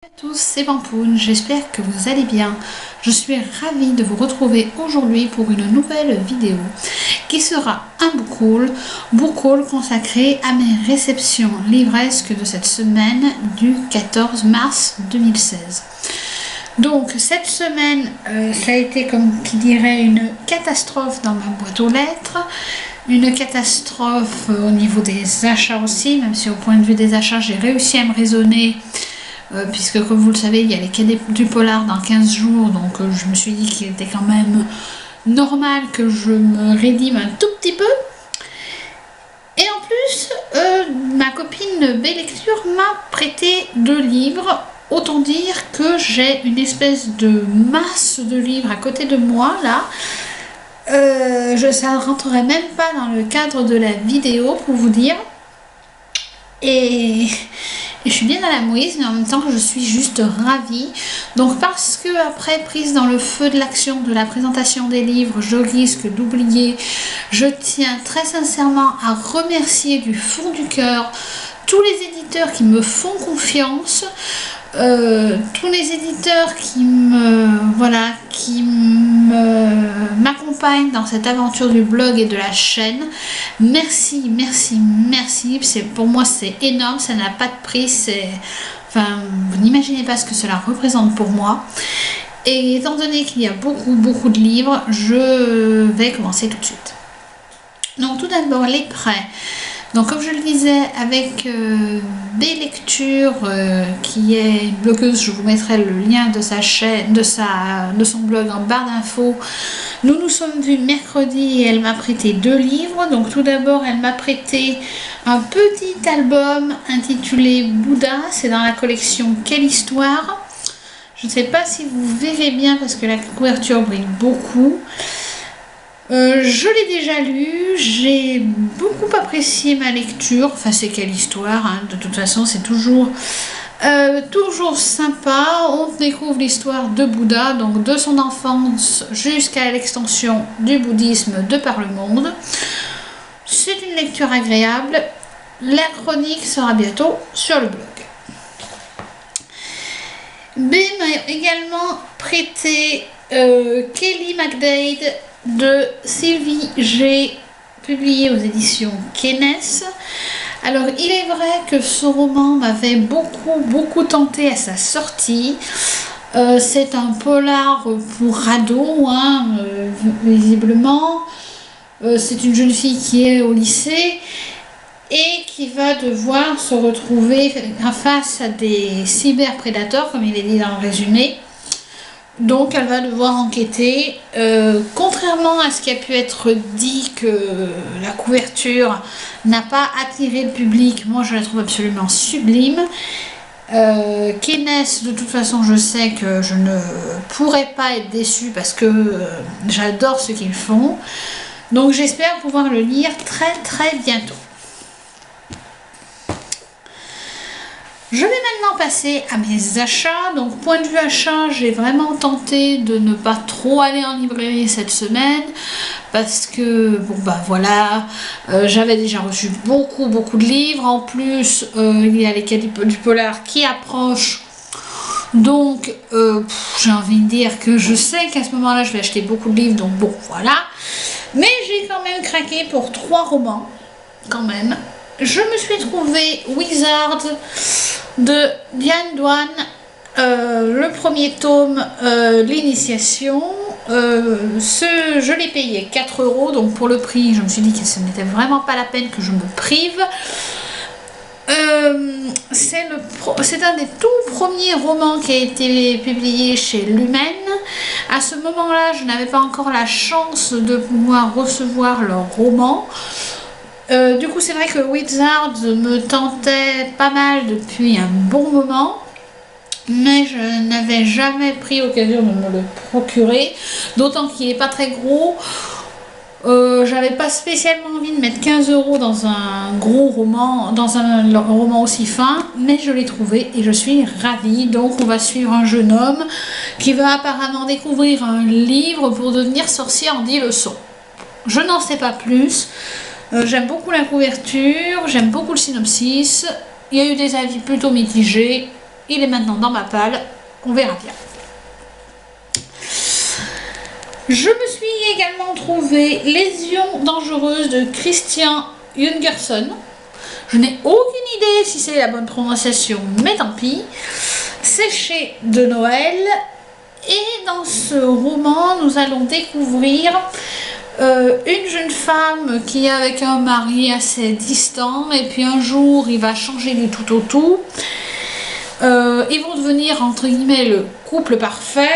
Bonjour à tous, c'est Pampoune, j'espère que vous allez bien. Je suis ravie de vous retrouver aujourd'hui pour une nouvelle vidéo qui sera un book haul consacré à mes réceptions livresques de cette semaine du 14 mars 2016. Donc cette semaine, ça a été comme qui dirait une catastrophe dans ma boîte aux lettres. Une catastrophe au niveau des achats aussi, même si au point de vue des achats, j'ai réussi à me raisonner. Puisque comme vous le savez, il y a les quais du polar dans 15 jours, donc je me suis dit qu'il était quand même normal que je me rédime un tout petit peu. Et en plus, ma copine Bélecture m'a prêté 2 livres. Autant dire que j'ai une espèce de masse de livres à côté de moi là. Ça ne rentrerait même pas dans le cadre de la vidéo pour vous dire. Et je suis bien à la mouise, mais en même temps je suis juste ravie. Donc parce que après prise dans le feu de l'action de la présentation des livres, je risque d'oublier, je tiens très sincèrement à remercier du fond du cœur tous les éditeurs qui me font confiance, tous les éditeurs qui m'accompagnent dans cette aventure du blog et de la chaîne. Merci, merci, merci. Pour moi c'est énorme, ça n'a pas de prix, vous n'imaginez pas ce que cela représente pour moi. Et étant donné qu'il y a beaucoup de livres, je vais commencer tout de suite. Donc tout d'abord les prêts. Donc comme je le disais avec Bélecture, qui est une blogueuse, je vous mettrai le lien de sa chaîne, de son blog en barre d'infos. Nous sommes vus mercredi et elle m'a prêté 2 livres. Donc tout d'abord elle m'a prêté un petit album intitulé Bouddha, c'est dans la collection Quelle histoire. Je ne sais pas si vous verrez bien parce que la couverture brille beaucoup. Je l'ai déjà lu, j'ai beaucoup apprécié ma lecture, enfin c'est Quelle histoire, hein. De toute façon c'est toujours sympa. On découvre l'histoire de Bouddha, donc de son enfance jusqu'à l'extension du bouddhisme de par le monde. C'est une lecture agréable, la chronique sera bientôt sur le blog. B m'a également prêté Kelly MacDade de Sylvie G, publié aux éditions Kenes. Alors il est vrai que ce roman m'avait beaucoup tenté à sa sortie. C'est un polar pour ados, hein, visiblement. C'est une jeune fille qui est au lycée et qui va devoir se retrouver face à des cyberprédateurs, comme il est dit dans le résumé. Donc elle va devoir enquêter. Contrairement à ce qui a pu être dit, que la couverture n'a pas attiré le public, moi je la trouve absolument sublime. Kenes, de toute façon je sais que je ne pourrais pas être déçue parce que j'adore ce qu'ils font. Donc j'espère pouvoir le lire très bientôt. Je vais maintenant passer à mes achats. Donc point de vue achat, j'ai vraiment tenté de ne pas trop aller en librairie cette semaine parce que j'avais déjà reçu beaucoup de livres. En plus il y a les quais du polar qui approchent, donc j'ai envie de dire que je sais qu'à ce moment là je vais acheter beaucoup de livres, donc bon voilà. Mais j'ai quand même craqué pour 3 romans quand même. Je me suis trouvé Wizard de Diane Duan, le premier tome, l'initiation. Je l'ai payé 4 €, donc pour le prix je me suis dit que ce n'était vraiment pas la peine que je me prive. C'est un des tout premiers romans qui a été publié chez Lumen. À ce moment-là, je n'avais pas encore la chance de pouvoir recevoir leur roman. Du coup, c'est vrai que Wizard me tentait pas mal depuis un bon moment, mais je n'avais jamais pris l'occasion de me le procurer, d'autant qu'il n'est pas très gros. J'avais pas spécialement envie de mettre 15 € dans un gros roman, dans un roman aussi fin, mais je l'ai trouvé et je suis ravie. Donc on va suivre un jeune homme qui va apparemment découvrir un livre pour devenir sorcier en 10 leçons. Je n'en sais pas plus. J'aime beaucoup la couverture, j'aime beaucoup le synopsis. Il y a eu des avis plutôt mitigés. il est maintenant dans ma palle, on verra bien. Je me suis également trouvé Lésions dangereuses de Christian Jungersson. Je n'ai aucune idée si c'est la bonne prononciation, mais tant pis. C'est chez De Noël. Et dans ce roman, nous allons découvrir une jeune femme qui est avec un mari assez distant. Et puis un jour, il va changer du tout au tout. Ils vont devenir, entre guillemets, le couple parfait.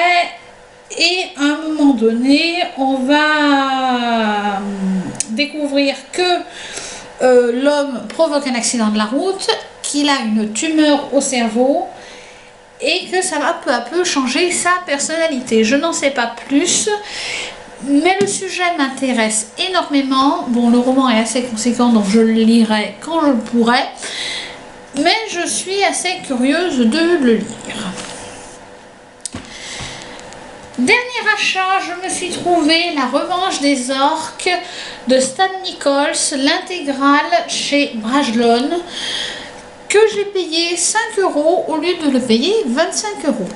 Et à un moment donné, on va découvrir que l'homme provoque un accident de la route, qu'il a une tumeur au cerveau et que ça va peu à peu changer sa personnalité. Je n'en sais pas plus, mais le sujet m'intéresse énormément. Bon, le roman est assez conséquent, donc je le lirai quand je le pourrai, mais je suis assez curieuse de le lire. Dernier achat, je me suis trouvé La Revanche des Orques de Stan Nichols, l'intégrale chez Brajlon, que j'ai payé 5 € au lieu de le payer 25 €.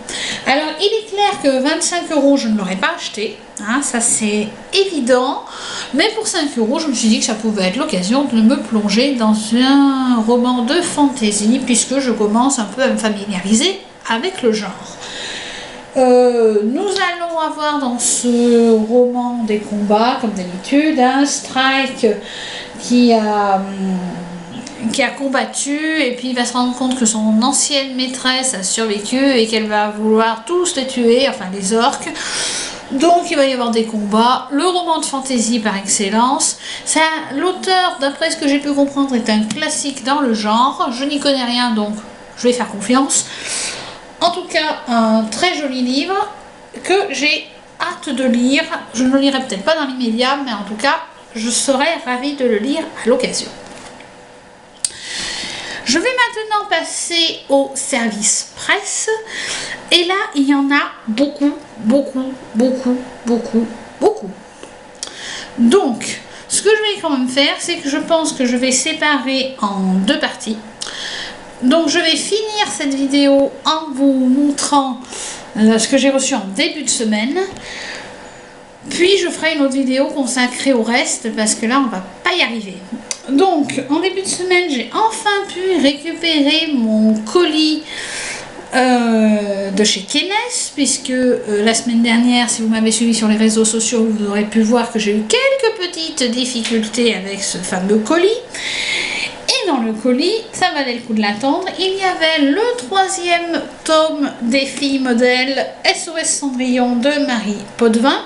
Alors il est clair que 25 € je ne l'aurais pas acheté, hein, ça c'est évident, mais pour 5 € je me suis dit que ça pouvait être l'occasion de me plonger dans un roman de fantasy, puisque je commence un peu à me familiariser avec le genre. Nous allons avoir dans ce roman des combats, comme d'habitude, un Strike qui a combattu et puis il va se rendre compte que son ancienne maîtresse a survécu et qu'elle va vouloir tous les tuer, enfin les orques. Donc il va y avoir des combats. Le roman de fantasy par excellence. L'auteur, d'après ce que j'ai pu comprendre, est un classique dans le genre. Je n'y connais rien, donc je vais faire confiance. En tout cas, un très joli livre que j'ai hâte de lire. Je ne le lirai peut-être pas dans l'immédiat, mais en tout cas, je serai ravie de le lire à l'occasion. Je vais maintenant passer au service presse. Et là, il y en a beaucoup, beaucoup, beaucoup, beaucoup, beaucoup. Donc, ce que je vais quand même faire, c'est que je pense que je vais séparer en deux parties. Donc je vais finir cette vidéo en vous montrant ce que j'ai reçu en début de semaine. Puis je ferai une autre vidéo consacrée au reste parce que là on va pas y arriver. Donc en début de semaine, j'ai enfin pu récupérer mon colis de chez Kenes, puisque la semaine dernière, si vous m'avez suivi sur les réseaux sociaux, vous aurez pu voir que j'ai eu quelques petites difficultés avec ce fameux colis. Dans le colis, ça valait le coup de l'attendre, il y avait le 3e tome des filles modèles SOS Cendrillon de Marie Potvin,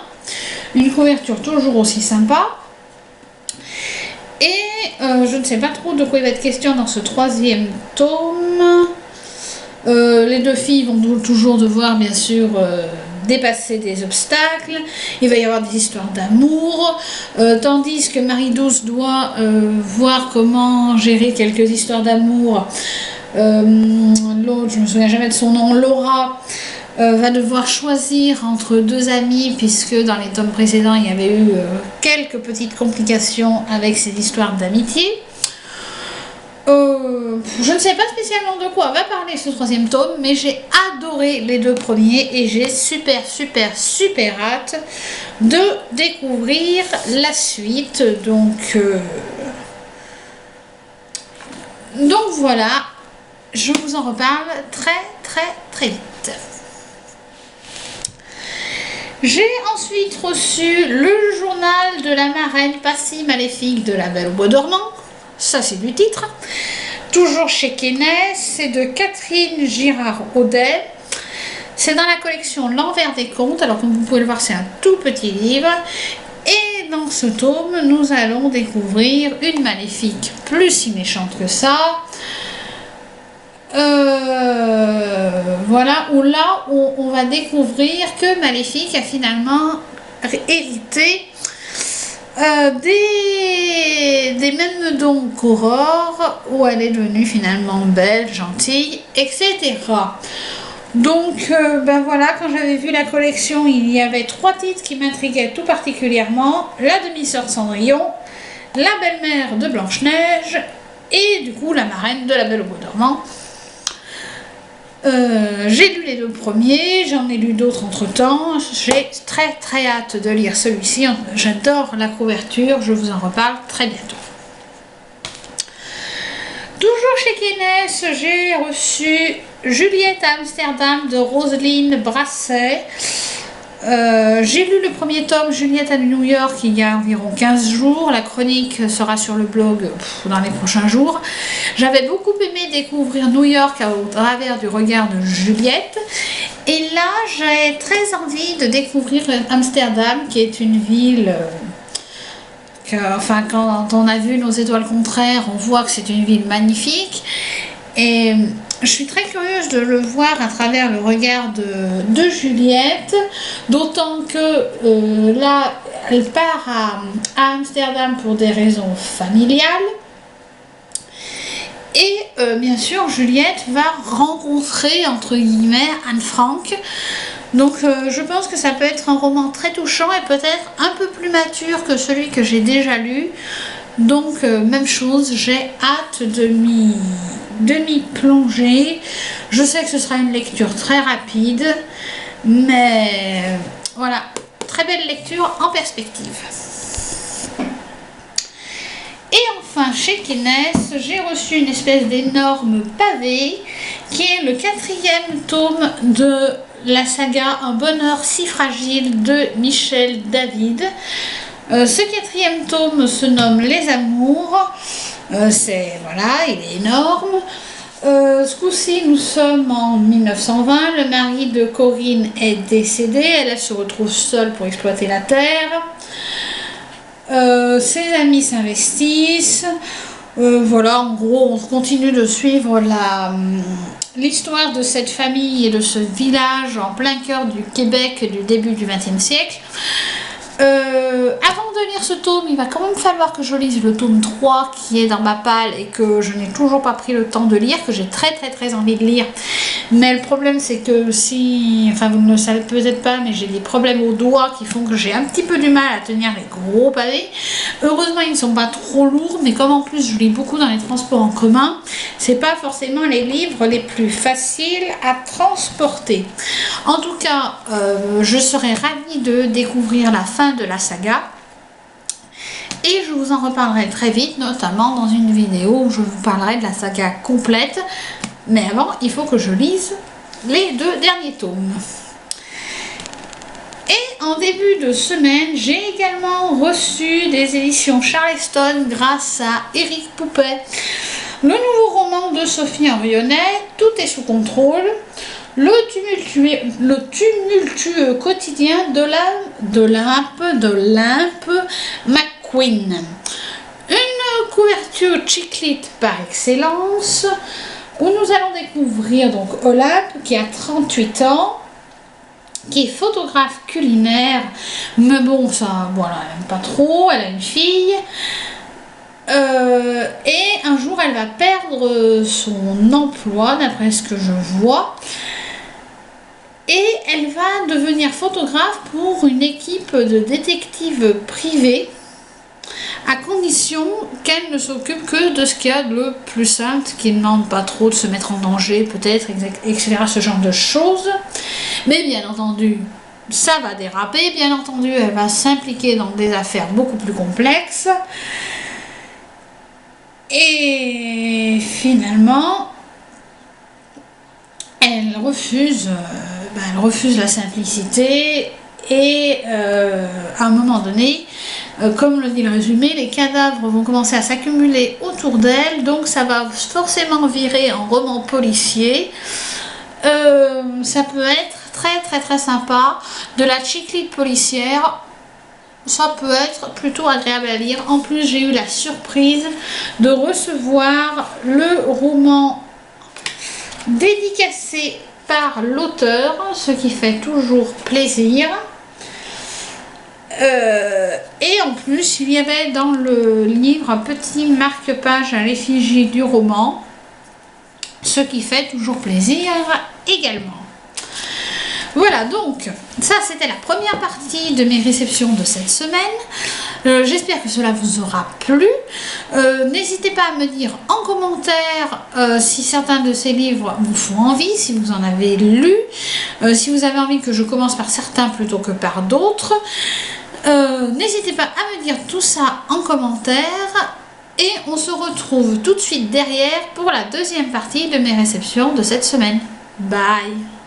une couverture toujours aussi sympa. Et je ne sais pas trop de quoi il va être question dans ce 3e tome. Les deux filles vont toujours devoir bien sûr dépasser des obstacles, il va y avoir des histoires d'amour, tandis que Marie-Douce doit voir comment gérer quelques histoires d'amour. L'autre, je me souviens jamais de son nom, Laura, va devoir choisir entre deux amis, puisque dans les tomes précédents il y avait eu quelques petites complications avec ces histoires d'amitié. Je ne sais pas spécialement de quoi va parler ce 3e tome, mais j'ai adoré les deux premiers et j'ai super hâte de découvrir la suite. Donc voilà, je vous en reparle très vite. J'ai ensuite reçu le journal de la marraine pas si maléfique de La Belle au bois dormant. Ça c'est du titre, toujours chez Kenes, c'est de Catherine Girard-Audet, c'est dans la collection L'Envers des Contes. Alors comme vous pouvez le voir, c'est un tout petit livre, et dans ce tome nous allons découvrir une maléfique plus si méchante que ça, voilà, où là on va découvrir que Maléfique a finalement hérité des mêmes dons qu'Aurore, où elle est devenue finalement belle, gentille, etc. Donc ben voilà, quand j'avais vu la collection, il y avait 3 titres qui m'intriguaient tout particulièrement: La demi-sœur Cendrillon, La belle-mère de Blanche-Neige et du coup la marraine de La Belle au bois dormant. J'ai lu les 2 premiers, j'en ai lu d'autres entre temps. J'ai très hâte de lire celui-ci. J'adore la couverture, je vous en reparle très bientôt. Toujours chez Kenes, j'ai reçu Juliette à Amsterdam de Roselyne Brasset. J'ai lu le premier tome, Juliette à New York, il y a environ 15 jours. La chronique sera sur le blog dans les prochains jours. J'avais beaucoup aimé découvrir New York au travers du regard de Juliette. Et là, j'ai très envie de découvrir Amsterdam, qui est une ville... Enfin, quand on a vu Nos étoiles contraires, on voit que c'est une ville magnifique. Et je suis très curieuse de le voir à travers le regard de Juliette, d'autant que là, elle part à Amsterdam pour des raisons familiales. Et bien sûr, Juliette va rencontrer, entre guillemets, Anne Frank. Donc je pense que ça peut être un roman très touchant et peut-être un peu plus mature que celui que j'ai déjà lu. Donc même chose, j'ai hâte de m'y plonger. Je sais que ce sera une lecture très rapide, mais voilà, très belle lecture en perspective. Et enfin, chez Kenes, j'ai reçu une espèce d'énorme pavé qui est le 4e tome de la saga Un bonheur si fragile de Michel David. Ce 4e tome se nomme Les Amours. Voilà, il est énorme. Ce coup-ci, nous sommes en 1920. Le mari de Corinne est décédé. Elle se retrouve seule pour exploiter la terre. Ses amis s'investissent. Voilà, en gros, on continue de suivre l'histoire de cette famille et de ce village en plein cœur du Québec du début du XXe siècle. Avant de lire ce tome, il va quand même falloir que je lise le tome 3 qui est dans ma palle et que je n'ai toujours pas pris le temps de lire, que j'ai très envie de lire. Mais le problème c'est que enfin vous ne le savez peut-être pas, mais j'ai des problèmes aux doigts qui font que j'ai un petit peu du mal à tenir les gros pavés. Heureusement ils ne sont pas trop lourds, mais comme en plus je lis beaucoup dans les transports en commun, c'est pas forcément les livres les plus faciles à transporter. En tout cas, je serais ravie de découvrir la fin de la saga. Et je vous en reparlerai très vite, notamment dans une vidéo où je vous parlerai de la saga complète. Mais avant, il faut que je lise les 2 derniers tomes. Et en début de semaine, j'ai également reçu des éditions Charleston grâce à Éric Poupet. Le nouveau roman de Sophie Henrionnet, Tout est sous contrôle. Le tumultueux quotidien de Limp McQueen. Une couverture chiclite par excellence, où nous allons découvrir donc Olympe qui a 38 ans, qui est photographe culinaire, mais bon ça voilà, elle n'aime pas trop, elle a une fille. Et un jour elle va perdre son emploi d'après ce que je vois. Et elle va devenir photographe pour une équipe de détectives privés, à condition qu'elle ne s'occupe que de ce qu'il y a de le plus simple, qui ne demande pas trop de se mettre en danger, peut-être, etc. Ce genre de choses. Mais bien entendu, ça va déraper. Bien entendu, elle va s'impliquer dans des affaires beaucoup plus complexes. Et finalement, elle refuse la simplicité et à un moment donné, comme le dit le résumé, les cadavres vont commencer à s'accumuler autour d'elle, donc ça va forcément virer en roman policier. Ça peut être très sympa, de la chiclite policière. Ça peut être plutôt agréable à lire. En plus, j'ai eu la surprise de recevoir le roman dédicacé par l'auteur, ce qui fait toujours plaisir. Et en plus, il y avait dans le livre un petit marque-page à l'effigie du roman, ce qui fait toujours plaisir également. Voilà, donc ça c'était la première partie de mes réceptions de cette semaine. J'espère que cela vous aura plu. N'hésitez pas à me dire en commentaire si certains de ces livres vous font envie, si vous en avez lu, si vous avez envie que je commence par certains plutôt que par d'autres. N'hésitez pas à me dire tout ça en commentaire. Et on se retrouve tout de suite derrière pour la deuxième partie de mes réceptions de cette semaine. Bye!